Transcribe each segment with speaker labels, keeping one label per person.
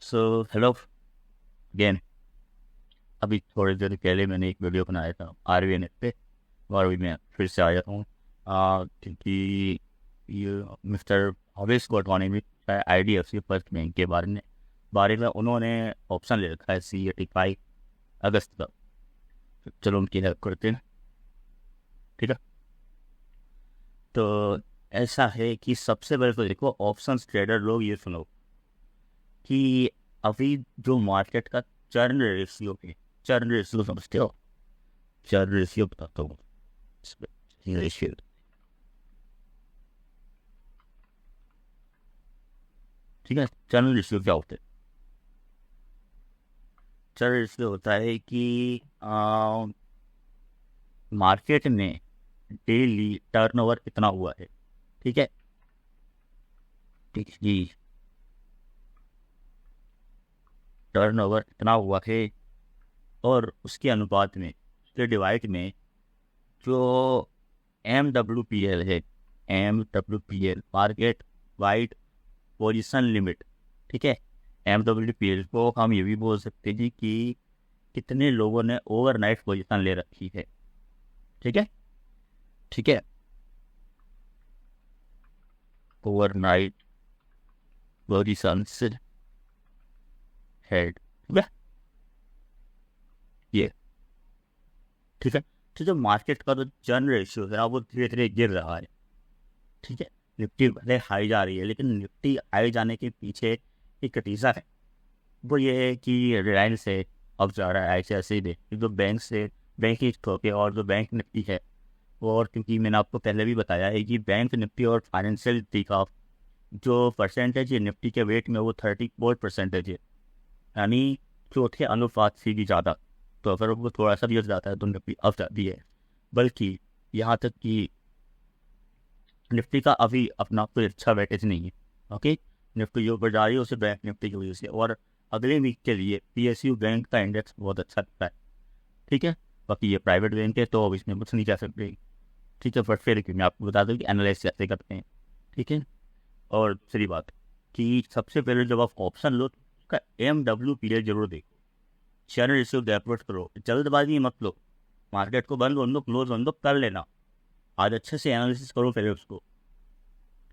Speaker 1: So hello again. अभी थोड़ी देर पहले मैंने एक वीडियो बनाया था आरवीएन पे, और अभी मैं फिर से आया हूँ क्योंकि ये मिस्टर हॉवेस गोटवानी में आईडीएफसी फर्स्ट बैंक के बारे में उन्होंने ऑप्शन ले रखा है C85 अगस्त का। तो चलो उनकी हेल्प करते हैं, ठीक है। तो ऐसा है कि सबसे पहले तो देखो, ऑप्शन ट्रेडर लोग ये सुनो कि अभी जो मार्केट का चर्न रेशियो है, चर्न रेशियो समझते हो? चर्न रेशियो बताता हूँ। रेशियो, ठीक है। चर्न रेशियो क्या होता है? चर्न रेशियो होता है कि मार्केट में डेली टर्नओवर कितना हुआ है, ठीक है। जी, टर्नओवर कितना हुआ है और उसके अनुपात में, उसके डिवाइड में जो MWPL है, MWPL market wide position limit, ठीक है। MWPL को हम ये भी बोल सकते हैं कि कितने लोगों ने ओवरनाइट पोजीशन ले रखी है, ठीक है। ठीक है, ओवरनाइट पोजीशन हेड, ठीक है ये, ठीक है। तो जो मार्केट का जो चर्न रेशियो है वो धीरे धीरे गिर रहा है, ठीक है। निफ्टी भले हाई जा रही है, लेकिन निफ्टी हाई जाने के पीछे एक रीज़न है। वो ये है कि रिलायंस है, अब जा रहा है ICICI में, जो बैंक से बैंक ही स्टॉक है, और जो बैंक निफ्टी है वो, और क्योंकि मैंने आपको पहले भी बताया है कि बैंक निफ्टी और फाइनेंशियल निफ्टी का जो परसेंटेज है निफ्टी के वेट में, वो 34% है, यानी चौथे अनुपात से भी ज़्यादा। तो अगर वो थोड़ा सा भी गिर जाता है तो निफ्टी अब जाती है। बल्कि यहाँ तक कि निफ्टी का अभी अपना कोई अच्छा वेटेज नहीं है, ओके। निफ्टी जो ऊपर जा रही है उसे बैंक निफ्टी की वजह से, और अगले वीक के लिए PSU बैंक का इंडेक्स बहुत अच्छा लगता है, ठीक है। बाकी ये प्राइवेट बैंक है तो अब इसमें कुछ नहीं कह सकते, ठीक है। बट फिर मैं आपको बता दूँ कि एनालाइज कैसे करते हैं, ठीक है। और दूसरी बात कि सबसे पहले जब आप ऑप्शन लो तो उसका MWPL जरूर देखो, शेयर रेशियो गैपवर्ड करो, जल्दबाजी मत लो। मार्केट को बंद होने दो, क्लोज होने दो, कर लेना। आज अच्छे से एनालिसिस करो पहले उसको,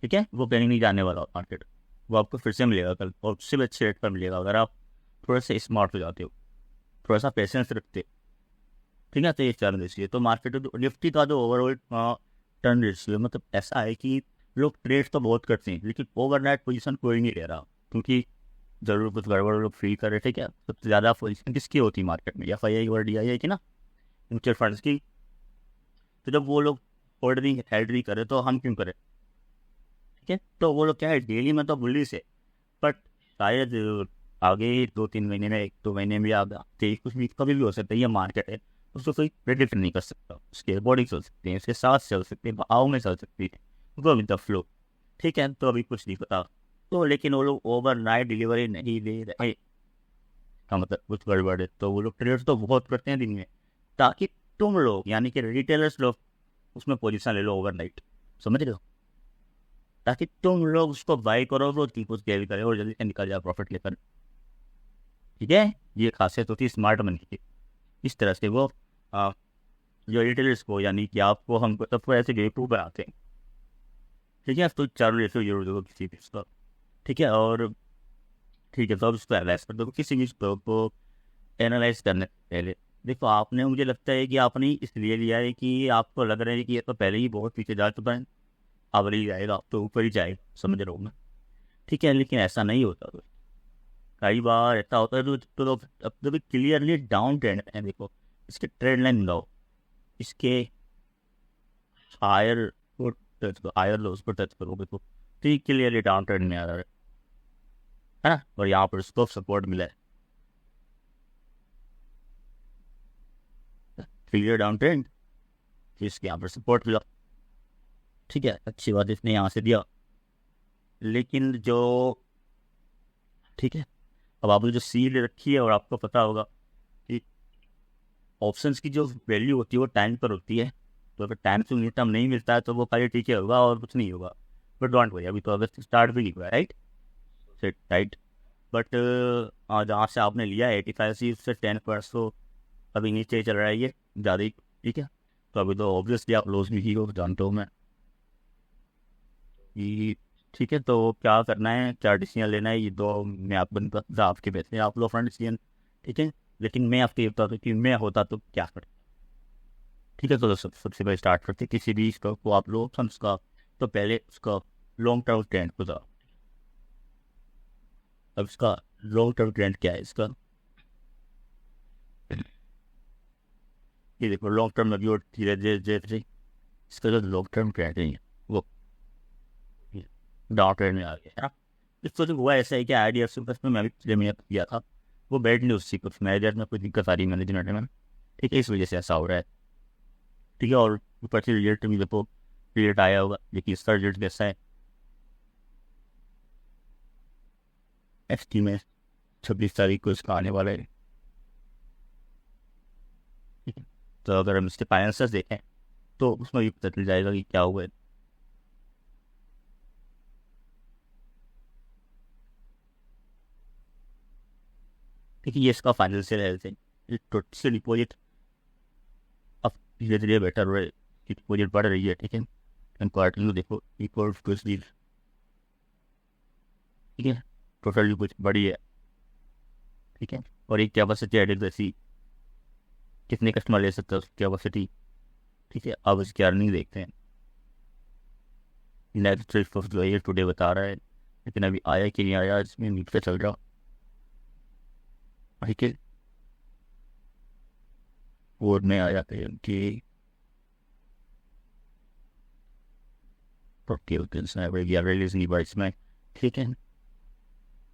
Speaker 1: ठीक है। वो कहीं नहीं जाने वाला मार्केट, वो आपको फिर से मिलेगा कल, और उससे भी अच्छे रेट पर मिलेगा अगर आप थोड़ा सा स्मार्ट हो जाते हो, थोड़ा सा पेशेंस रखते हो, ठीक है। तो ये टर्न रेशियो, तो मार्केट निफ्टी का जो ओवरऑल टर्न रेशियो मतलब ऐसा है कि लोग ट्रेड तो बहुत करते हैं, लेकिन ओवरनाइट पोजीशन कोई नहीं ले रहा, क्योंकि जरूर कुछ गड़बड़ लोग फील कर रहे थे। क्या सबसे ज़्यादा पोजीशन किसकी होती है मार्केट में? FII और DII की ना, म्यूचुअल फंड्स की। तो जब वो लोग होल्ड नहीं हेल्ड नहीं करे तो हम क्यों करें, ठीक है। तो वो लोग क्या है, डेली में तो बुलिश है, बट शायद आगे 2-3 महीने में, 1-2 महीने में, आगे कुछ भी कभी भी हो सकता है। ये मार्केट है, उसको कोई प्रेडिक्ट नहीं कर सकता। उसके अकॉर्डिंग चल सकते हैं, उसके साथ चल सकते हैं, भाव में चल सकती है, गो विद द फ्लो, ठीक है। तो अभी कुछ नहीं पता, तो लेकिन वो लोग ओवरनाइट डिलीवरी नहीं दे रहे का मतलब कुछ गड़बड़ है। तो वो लोग ट्रेड तो बहुत करते हैं दिन में, ताकि तुम लोग यानी कि रिटेलर्स लोग उसमें पोजीशन ले लो ओवरनाइट, समझ रहे हो, ताकि तुम लोग उसको बाई करो, वो कुछ कैरी करे और जल्दी से निकल जाए प्रॉफिट लेकर, ठीक है। ये खासियत होती है स्मार्ट मनी की। इस तरह से वो आ, जो रिटेलर्स को यानी कि आपको हमको सबको ऐसे बेवकूफ़ बनाते हैं, ठीक है। तो चारों रेशो जरूर देखो किसी भी इसका, ठीक है। और ठीक है, तो अब इसको एनालाइज कर दो। किसी भी स्टॉक को एनालाइज करने से पहले देखो, आपने, मुझे लगता है कि आपने इसलिए लिया है कि आपको लग रहा है कि ये तो पहले ही बहुत पीछे जा चुका है, अब नहीं जाएगा, अब तो ऊपर ही जाएगा, समझ रहा हूँ मैं, ठीक है। लेकिन ऐसा नहीं होता। तो कई बार ऐसा होता है तो अब तो भी क्लियरली डाउन ट्रेंड है। देखो इसके ट्रेंड लाइन मिलाओ, इसके हायर को टच करो, हायर लो उसको टच करो, देखो तो ये क्लियरली डाउन ट्रेंड में आ रहा है ना। और यहाँ पर इसको सपोर्ट मिला है, क्लियर डाउन ट्रेंड, इसके यहाँ पर सपोर्ट मिला, ठीक है। अच्छी बात, इसने यहाँ से दिया। लेकिन जो, ठीक है, अब आपने जो सीड रखी है, और आपको पता होगा कि ऑप्शंस की जो वैल्यू होती है वो टाइम पर होती है। तो अगर टाइम से न्यूनतम नहीं मिलता है तो वो खाली ठीक है होगा और कुछ नहीं होगा। बट डोंट वरी, अभी तो अगस्त स्टार्ट भी नहीं हुआ है, राइट, राइट। बट जहाँ से आपने लिया 85 सी उससे 10% तो अभी नीचे चल रहा है ये ज़्यादा ही, ठीक है। तो अभी तो ऑब्वियसली आप लॉस में ही हो, जानता हूँ मैं ये, ठीक है। तो क्या करना है, क्या डिसीजन लेना है, ये दो मैं आपको नहीं पता, आपके पैसे आप लो फ्रेंड डिसीजन, ठीक है। लेकिन मैं आपको ये बताता हूँ कि मैं होता तो क्या करता, ठीक है। तो सबसे पहले स्टार्ट करते किसी भी स्टॉक को आप लो ऑप्शन का, तो पहले उसका लॉन्ग टर्म ट्रेंड बताओ। अब इसका लॉन्ग टर्म ट्रेंड क्या है इसका, ये देखो लॉन्ग टर्म में भी और धीरे धीरे धीरे धीरे इसका जो लॉन्ग टर्म ट्रेंड है वो डाउन ट्रेंड में आ गया है ना। इसको जो हुआ ऐसा है कि IDFC फर्स्ट में मैं भी पिछले महीने किया था, वो बैड न्यूज़ थी, कुछ मैनेजर में कोई दिक्कत आ रही मैनेजमेंट में, ठीक है, इस वजह से ऐसा हो रहा है, ठीक है। और ऊपर से रिजल्ट भी देखो, रिजल्ट आया होगा, लेकिन इसका रिजल्ट कैसा है, एस्टीमेट 26 तारीख को इसका आने वाला है, ठीक है। तो अगर हम इसके फाइनेंसर्स देखें तो उसमें भी पता चल जाएगा कि क्या हुआ है। ठीक है, ये इसका फाइनेंशियल हेल्थ है, टोटल डिपॉजिट अब धीरे धीरे बेटर हो रहा है, डिपॉजिट बढ़ रही है, ठीक है। एंड क्वार्टर देखो इक्वल टू, ठीक है, टोटल डिपॉजिट बढ़ी है, ठीक है। और एक कैपेसिटी एडेड वैसी कितने कस्टमर ले सकते हैं उस कैपेसिटी, ठीक है। अब इसकी अर्निंग देखते हैं, नेट ट्रेड जो है टुडे बता रहा है, लेकिन अभी आया कि नहीं आया, इसमें नीचे चल रहा, ठीक है। और में आया कि रिलीज नहीं हुआ इसमें, ठीक है।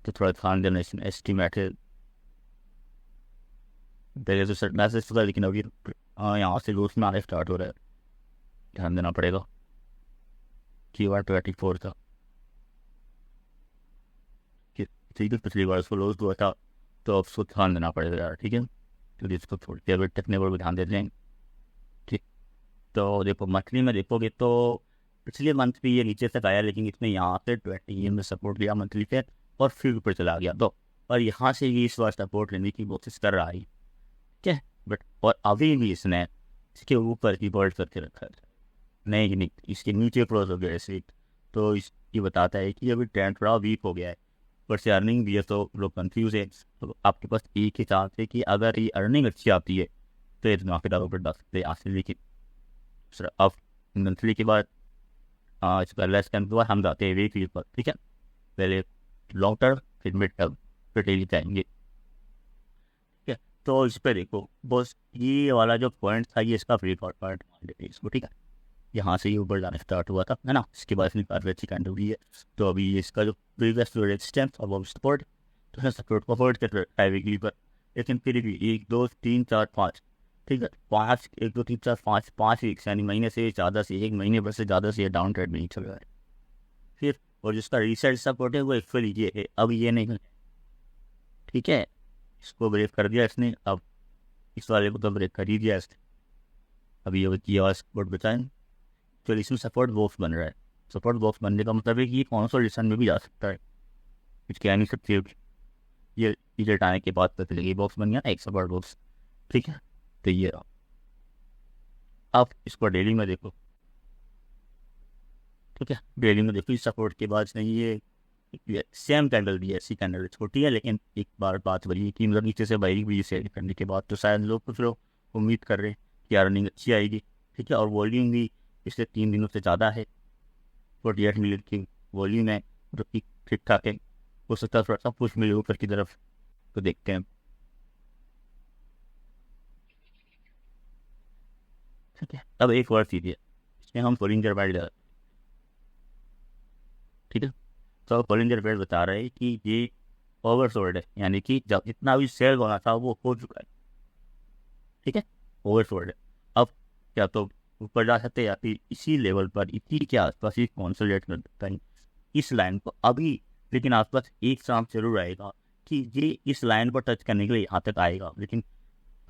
Speaker 1: तो थोड़ा ध्यान देना, इसमें एस्टीमेट है पहले तो सर मैसेज था, लेकिन अभी यहाँ से रूट में आने स्टार्ट हो रहा है, ध्यान देना पड़ेगा। Q1 24 था, ठीक है, पिछली बार उसको लॉस हुआ था, तो अब उसको ध्यान देना पड़ेगा यार, ठीक है। तो इसको थोड़ी देर टेक्निकल पर भी ध्यान देते हैं, ठीक। तो देखो मंथली में देखोगे तो पिछले मंथ भी ये नीचे तक आया, लेकिन इसने यहाँ से 20 में सपोर्ट लिया मंथली पे, और फिर ऊपर चला गया, तो और यहाँ से भी इस बार सपोर्ट लेने की कोशिश कर रहा है, ठीक है। बट और अभी भी इसने इसके ऊपर की बॉल्ट करके रखा है, नहीं नहीं इसके नीचे क्लोज हो गया ऐसे, तो ये बताता है कि अभी ट्रेंड थोड़ा वीक हो गया है, पर से अर्निंग भी है तो लोग कंफ्यूज है। तो आपके पास एक ही चांस है कि अगर ये अर्निंग अच्छी आती है तो ये मार्केट ऊपर डाल सकते हैं आखिर, लेकिन सर अब मंथली के बाद इसका लेस टाइम के बाद हम जाते हैं वीकली पर, ठीक है। पहले लॉन्ग टर्म फिर मिड टर्म फिर डेली जाएंगे, ठीक है। तो इस पर देखो बस ये वाला जो पॉइंट था ये इसका फ्री पॉइंट मान लेते हैं इसको, ठीक है। यहाँ से ही ऊपर जाना स्टार्ट हुआ था, है ना, इसके बाद इसने काफ़ी अच्छी कैंडल हुई है। तो अभी इसका जो प्रीवियस जो रेजिस्टेंस और वो सपोर्ट, तो है सपोर्ट को अवॉइड कर रहा है वीकली पर, लेकिन फिर भी 1 2 3 4 5, ठीक है, 5 1 2 3 4 5 5 वीक्स यानी महीने से ज़्यादा से एक महीने भर से ज़्यादा से ये डाउन ट्रेंड में नहीं चल रहा है फिर। और जिसका रीसेट सपोर्ट है वो एक्चुअली ये है, अब ये नहीं है, ठीक है। इसको ब्रेक कर दिया इसने, अब इस वाले को तो ब्रेक कर ही दिया इसने, अभी ये वाला सपोर्ट बताएं, तो इसमें सपोर्ट बॉक्स बन रहा है। सपोर्ट बॉक्स बनने का मतलब है कि ये कंसोलिडेशन में भी जा सकता है, कुछ कह नहीं सकते, ये रिजल्ट आने के बाद पता चलेगी बॉक्स बन गया ना एक सपोर्ट बॉक्स, ठीक है। तो ये अब इसको डेली में देखो, ठीक है, डेली में देखो, इस सपोर्ट के बाद नहीं ये सेम कैंडल भी है, ऐसी कैंडल छोटी है, लेकिन एक बार बात वही कि मतलब नीचे से बाई भी सेल करने के बाद तो शायद लोग कुछ लोग उम्मीद कर रहे हैं कि अर्निंग अच्छी आएगी, ठीक है। और वॉल्यूम भी पिछले 3 दिनों से ज़्यादा है, 48 मिलियन की वॉल्यूम है, जो कि ठीक ठाक है, हो सकता है थोड़ा सा पुश मिले ऊपर की तरफ, तो देखते हैं, ठीक है। अब एक और चीज़ है, इसमें हम बोलिंजर बैंड, ठीक है। तो बोलिंजर बैंड बता रहे हैं कि ये ओवरसोल्ड है, यानी कि जब इतना भी सेल होना था वो हो चुका है, ठीक है, ओवरसोल्ड है। अब क्या तो ऊपर जा सकते हैं या फिर इसी लेवल पर इसी के आसपास ही कॉन्सोलिडेट कर सकता है इस लाइन को अभी, लेकिन आसपास एक चांस जरूर आएगा कि ये इस लाइन पर टच करने के लिए यहाँ तक आएगा, लेकिन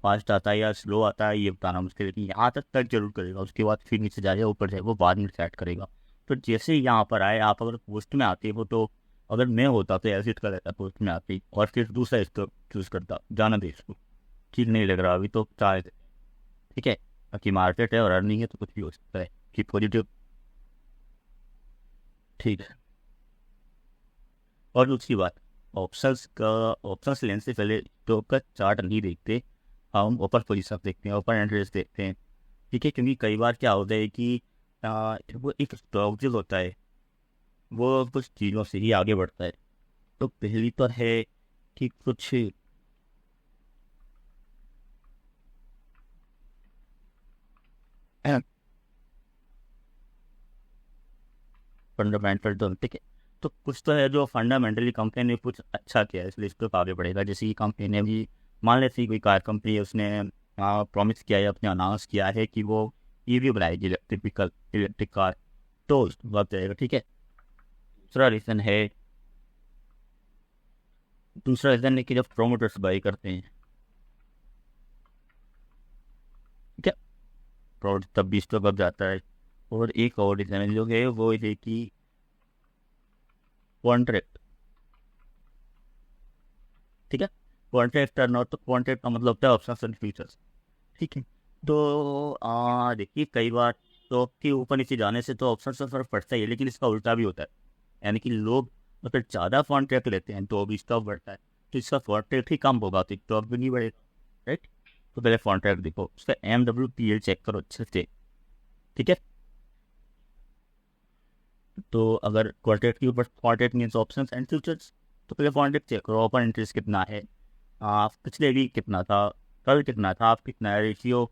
Speaker 1: फास्ट आता है या स्लो आता है ये बताना मुश्किल है, लेकिन यहाँ तक टच जरूर करेगा, उसके बाद फिर नीचे जाएगा ऊपर जाएगा, वो बाद में सेट करेगा। तो जैसे ही यहाँ पर आए, आप अगर पोस्ट में आते हो तो अगर मैं होता तो एग्जिट कर लेता पोस्ट में आती और फिर दूसरा स्टॉक चूज करता, जाना दे इसको, ठीक नहीं लग रहा अभी तो चाहे, ठीक है, बाकी मार्केट है और अर्निंग है तो कुछ भी हो सकता है कि पॉजिटिव, ठीक है। और दूसरी बात, ऑप्शंस लेने से पहले स्टॉक का चार्ट नहीं देखते, हम ओपन पोजीशन देखते हैं, ओपन इंटरेस्ट देखते हैं, ठीक है, क्योंकि कई बार क्या होता है कि वो एक स्टॉक जो होता है वो कुछ चीज़ों से ही आगे बढ़ता है। तो पहली तो है कि कुछ फंडामेंटल तो, ठीक है, तो कुछ तो है जो फंडामेंटली कंपनी ने कुछ अच्छा किया है इसलिए इस पर आगे बढ़ेगा। जैसे कि कंपनी ने भी, मान लेते कोई कार कंपनी है, उसने प्रॉमिस किया है, अपने अनाउंस किया है कि वो ईवी बनाएगी, इलेक्ट्रिक कार, तो वक्त जाएगा, ठीक है। दूसरा रीज़न है कि जब प्रोमोटर्स बाई करते हैं, ठीक है, प्रोमोटर तब भी स्टॉक अप जाता है। और एक और रीज़न है जो है वो है कि कॉन्ट्रैक्ट, ठीक है, कॉन्ट्रैक्ट टर्न आउट, तो कॉन्ट्रैक्ट का मतलब होता है ऑप्शंस एंड फ्यूचर्स, ठीक है। तो देखिए कई बार स्टॉक के ऊपर नीचे जाने से तो ऑप्शन से फर्क पड़ता ही है, लेकिन इसका उल्टा भी होता है, यानी कि लोग अगर ज़्यादा कॉन्ट्रैक्ट लेते हैं तो भी स्टॉक बढ़ता है, तो इसका कॉन्ट्रैक्ट ही कम होगा तो स्टॉक भी नहीं बढ़ेगा, राइट। तो पहले कॉन्ट्रैक्ट देखो, उसका MWPL चेक करो अच्छे से, ठीक है। तो अगर कॉन्ट्रैक्ट के ऊपर, contract means option and futures, तो पहले कॉन्ट्रैक्ट चेक करो, ओपन इंटरेस्ट कितना है, पिछले वीक कितना था, कल कितना था, आप कितना रेशियो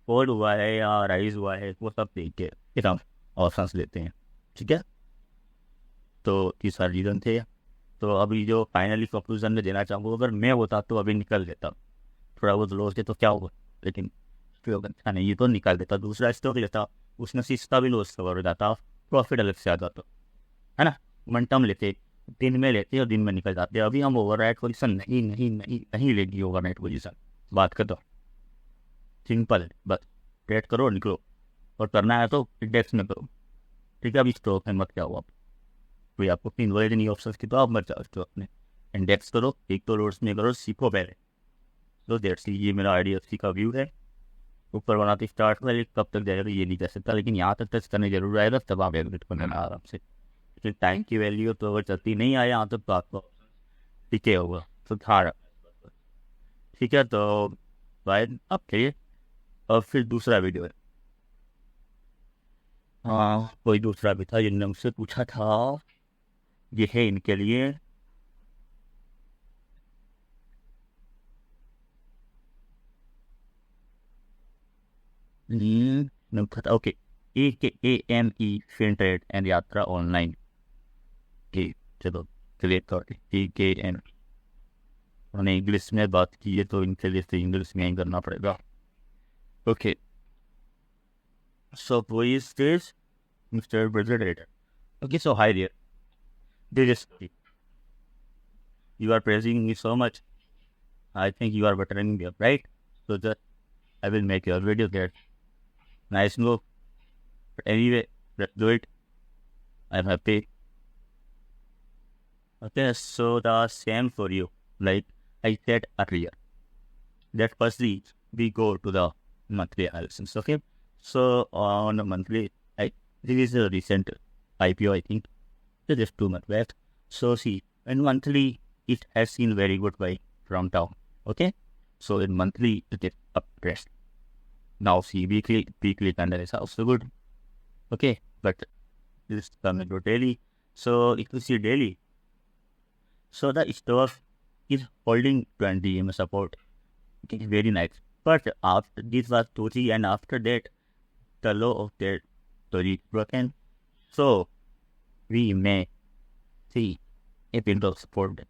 Speaker 1: फॉल हुआ है या राइज हुआ है, वो सब देख के फिर हम ऑप्शंस लेते हैं, ठीक है। तो ये सारे रीज़न थे। तो अभी जो फाइनली कंक्लूजन में देना चाहूँगा, अगर मैं होता तो अभी निकल देता, थोड़ा बहुत लॉस है तो क्या होगा, लेकिन स्टॉक अच्छा नहीं, ये तो निकाल देता, दूसरा स्टॉक लेता, उसमें से इसका भी लॉस कवर हो जाता, प्रॉफिट अलग से आ जाता, है ना। मोमेंटम लेते, दिन में लेते और दिन में निकल जाते। अभी हम ओवरराइट पोजीशन नहीं नहीं नहीं नहीं लेगी, ओवरनाइट पोजीशन, बात कर दो, सिंपल है, बस ट्रेड करो निकलो, और करना है तो इंडेक्स में करो, ठीक है। अभी स्टॉक में मत क्या हुआ, कोई आपको अपनी नॉलेज नहीं ऑप्शन की तो आप मत जाओ स्टॉक में, इंडेक्स करो, एक तो रोड्स में करो, सीखो पहले। तो डेट्स, ये मेरा IDFC का व्यू है, ऊपर बनाते स्टार्ट में, कब तक जाएगा ये नहीं कह सकता, लेकिन यहाँ तक टच करने जरूर आएगा, तब आप एग्जिट कर लेना आराम से, क्योंकि टाइम की वैल्यू तो अगर चलती नहीं आए यहाँ तक तो आपको टिके होगा, तो ध्यान रखना, ठीक है। तो बाय, अब चलिए, और फिर दूसरा वीडियो है, हाँ कोई दूसरा भी था जिनने मुझसे पूछा था, ये है इनके लिए, पता, ओके, AME फिनट्रेड एंड यात्रा ऑनलाइन, के, चलो क्लियर कर, AKM, उन्होंने इंग्लिश में बात की है तो इनके लिए तो इंग्लिश में ही करना पड़ेगा, okay. So who is this? Mr. President. Okay, so hi there. This is, you are praising me so much. I think you are bettering me up, right? So just I will make your video there. Nice move. But anyway, let's do it. I'm happy. Okay, so the same for you. Like I said earlier, that firstly we go to the monthly analysis. Okay, so on a monthly, this is a recent IPO, I think. So just 2 months back. So see, in monthly it has seen very good buy from down. Okay, so in monthly it is up pressed. Now see weekly candle is also good. Okay, but this is coming to daily. So if you see daily, so the stock is holding 20 EM support. Okay, very nice. But after this was 2G, and after that the low of that 30 broken. So we may see a bit of support.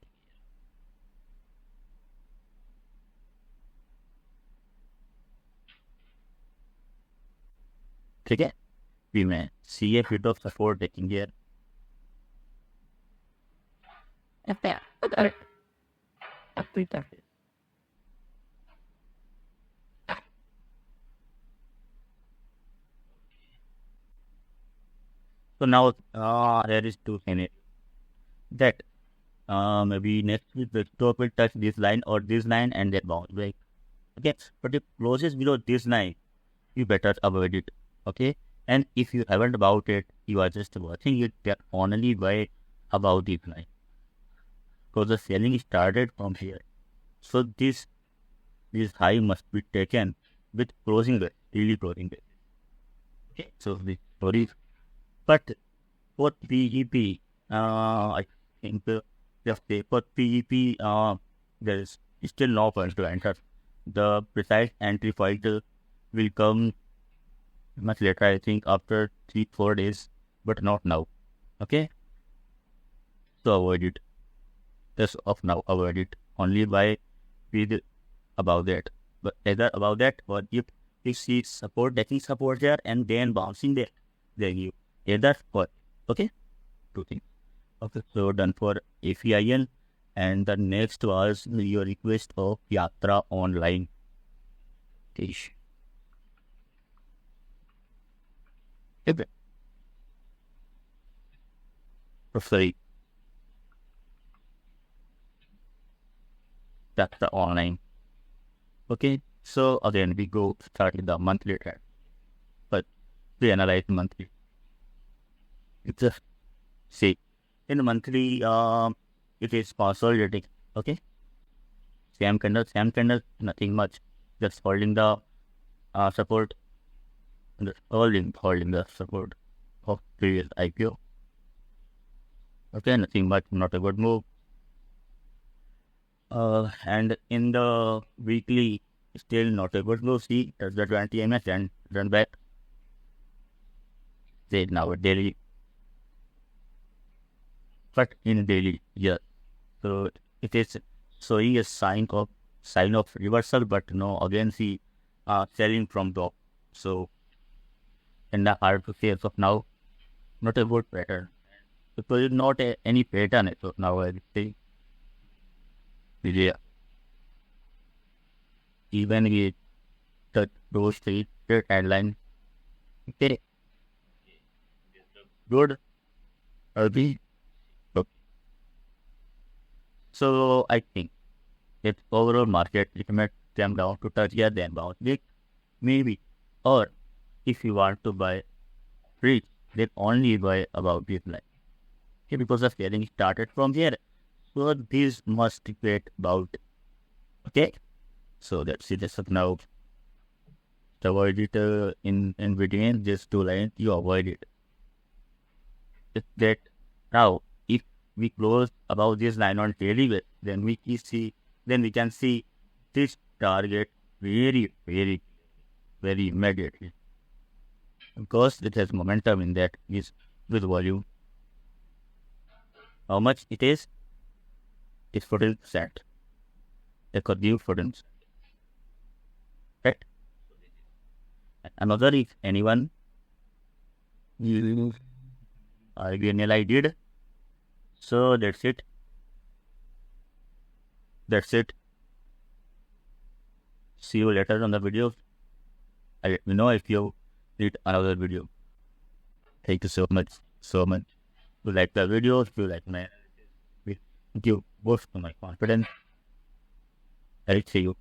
Speaker 1: ठीक है, we may see a bit of support taking here. So now there is two scenarios, that maybe next week the stock will touch this line or this line and then bounce back. Okay, but if closes below this line, you better avoid it. Okay, and if you haven't about it, you are just watching it, then only buy about this line, because the selling started from here. So this high must be taken with closing the daily closing basis. Okay, so the story. But for PEP, I think just say for PEP, there is still no point to enter. The precise entry point will come much later, I think after 3-4 days, but not now. Okay, so avoid it. Just of now, avoid it. Only buy with above that. But either above that, or if you see support, taking support there and then bouncing there, then you either or. Okay, two things. Okay, so done for AFIN, and the next was your request of Yatra Online. Ish. Okay. Oh, sorry, that's the online. Okay, so again we go start with the monthly trend, but we analyze monthly. It's just see in monthly, it is consolidating. Okay, same candle, nothing much, just holding the support, just holding the support of previous IPO. Okay, nothing much, not a good move. And in the weekly, still not a good move. See, that's the 20 ms and run back. Say now daily, but in daily, yeah. So it is showing a sign of reversal, but no, again see selling from top. So in the hard to say as of now, not a good pattern. Because it's not any pattern as of now, I think. Yeah. Even with the those three headline, okay, good, early. Okay. So I think that overall market recommend them down to touch here, then bounce back, maybe. Or if you want to buy rich, then only buy about this line. Okay, because the selling started from here. So this must get about. Okay. So that's it as of now. To avoid it in between these two lines, you avoid it. It's that now if we close above this line on daily basis, then we can see this target very, very, very immediately, because it has momentum in that is with volume. How much it is? It's 14%. It could give 14%. Right? Another, if anyone IBNL I did. So that's it. See you later on the video. I let me know if you need another video. Thank you so much. If you like the video, if you like my analysis, thank you both for my confidence. I'll see you.